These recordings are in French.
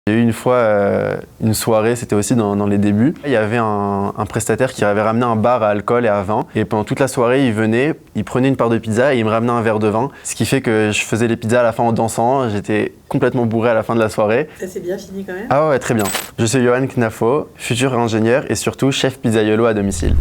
Il y a eu une fois une soirée, c'était aussi dans les débuts. Il y avait un prestataire qui avait ramené un bar à alcool et à vin. Et pendant toute la soirée, il venait, il prenait une part de pizza et il me ramenait un verre de vin. Ce qui fait que je faisais les pizzas à la fin en dansant. J'étais complètement bourré à la fin de la soirée. Ça s'est bien fini quand même? Ah ouais, très bien. Je suis Johan Knafo, futur ingénieur et surtout chef pizzaiolo à domicile.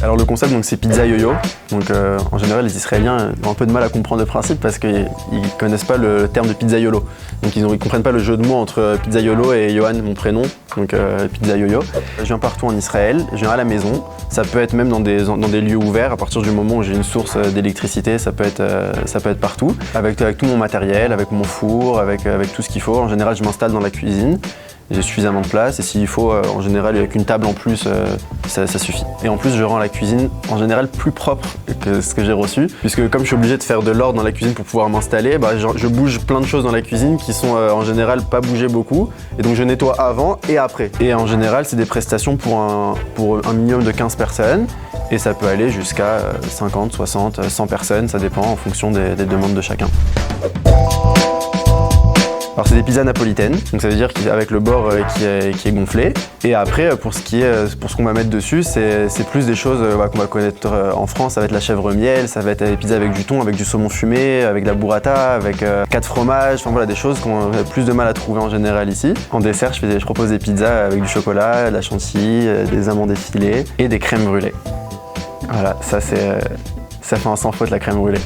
Alors le concept, donc, c'est pizza yo-yo. Donc en général, les Israéliens ont un peu de mal à comprendre le principe parce qu'ils ne connaissent pas le terme de pizzaiolo. Donc ils ne comprennent pas le jeu de mots entre pizzaiolo et Johan, mon prénom, donc pizza yo-yo. Je viens partout en Israël, je viens à la maison. Ça peut être même dans des lieux ouverts, à partir du moment où j'ai une source d'électricité, ça peut être partout. Avec tout mon matériel, avec mon four, avec tout ce qu'il faut. En général, je m'installe dans la cuisine. J'ai suffisamment de place et s'il faut, en général, avec une table en plus, ça suffit. Et en plus, je rends la cuisine, en général, plus propre que ce que j'ai reçu. Puisque comme je suis obligé de faire de l'ordre dans la cuisine pour pouvoir m'installer, je bouge plein de choses dans la cuisine qui sont en général pas bougées beaucoup. Et donc je nettoie avant et après. Et en général, c'est des prestations pour un minimum de 15 personnes. Et ça peut aller jusqu'à 50, 60, 100 personnes, ça dépend en fonction des demandes de chacun. Alors c'est des pizzas napolitaines, donc ça veut dire qu'avec le bord qui est gonflé. Et après, pour ce qu'on va mettre dessus, c'est plus des choses qu'on va connaître en France. Ça va être la chèvre miel, ça va être des pizzas avec du thon, avec du saumon fumé, avec de la burrata, avec 4 fromages. Enfin voilà, des choses qu'on a plus de mal à trouver en général ici. En dessert, je propose des pizzas avec du chocolat, de la chantilly, des amandes effilées et des crèmes brûlées. Voilà, ça fait un sans faute la crème brûlée.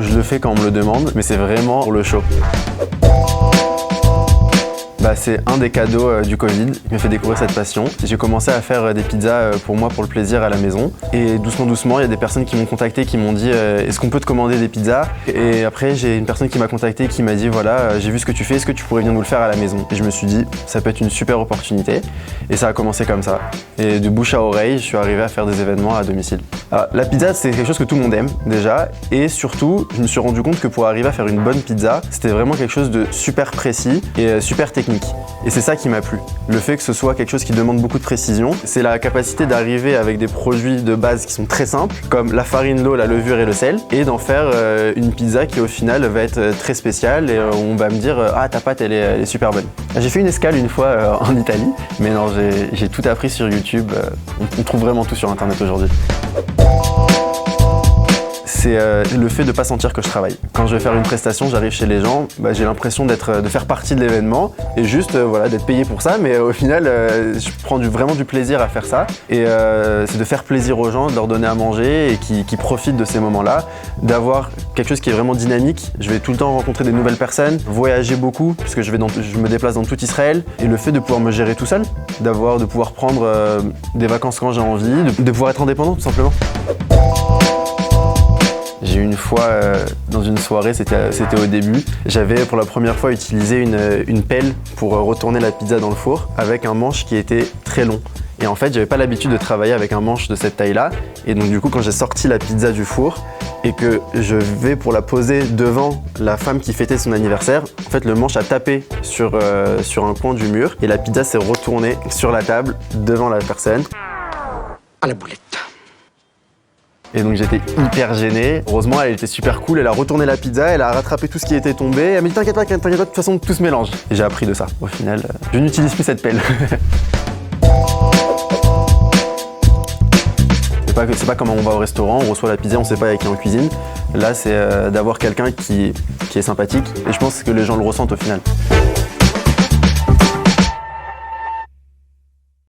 Je le fais quand on me le demande, mais c'est vraiment pour le show. C'est un des cadeaux du Covid qui m'a fait découvrir cette passion. J'ai commencé à faire des pizzas pour moi, pour le plaisir à la maison. Et doucement, il y a des personnes qui m'ont contacté, qui m'ont dit est-ce qu'on peut te commander des pizzas? Et après, j'ai une personne qui m'a contacté qui m'a dit voilà, j'ai vu ce que tu fais, est-ce que tu pourrais venir nous le faire à la maison? Et je me suis dit ça peut être une super opportunité. Et ça a commencé comme ça. Et de bouche à oreille, je suis arrivé à faire des événements à domicile. Alors, la pizza, c'est quelque chose que tout le monde aime déjà. Et surtout, je me suis rendu compte que pour arriver à faire une bonne pizza, c'était vraiment quelque chose de super précis et super technique. Et c'est ça qui m'a plu. Le fait que ce soit quelque chose qui demande beaucoup de précision, c'est la capacité d'arriver avec des produits de base qui sont très simples, comme la farine, l'eau, la levure et le sel, et d'en faire une pizza qui au final va être très spéciale et on va me dire ah ta pâte elle est super bonne. J'ai fait une escale une fois en Italie, mais non, j'ai tout appris sur YouTube. On trouve vraiment tout sur internet aujourd'hui. C'est le fait de ne pas sentir que je travaille. Quand je vais faire une prestation, j'arrive chez les gens, j'ai l'impression de faire partie de l'événement et juste d'être payé pour ça, mais au final, je prends vraiment du plaisir à faire ça. Et c'est de faire plaisir aux gens, de leur donner à manger et qui profitent de ces moments-là, d'avoir quelque chose qui est vraiment dynamique. Je vais tout le temps rencontrer des nouvelles personnes, voyager beaucoup, puisque je me déplace dans tout Israël. Et le fait de pouvoir me gérer tout seul, de pouvoir prendre des vacances quand j'ai envie, de pouvoir être indépendant tout simplement. J'ai eu une fois, dans une soirée, c'était au début, j'avais pour la première fois utilisé une pelle pour retourner la pizza dans le four avec un manche qui était très long. Et en fait, j'avais pas l'habitude de travailler avec un manche de cette taille-là. Et donc du coup, quand j'ai sorti la pizza du four et que je vais pour la poser devant la femme qui fêtait son anniversaire, en fait, le manche a tapé sur un coin du mur et la pizza s'est retournée sur la table devant la personne. À la boulette. Et donc j'étais hyper gêné. Heureusement, elle était super cool, elle a retourné la pizza, elle a rattrapé tout ce qui était tombé. Elle m'a dit t'inquiète pas, de toute façon tout se mélange. Et j'ai appris de ça. Au final, je n'utilise plus cette pelle. C'est pas comme on va au restaurant, on reçoit la pizza, on sait pas avec qui on cuisine. Là, c'est d'avoir quelqu'un qui est sympathique. Et je pense que les gens le ressentent au final.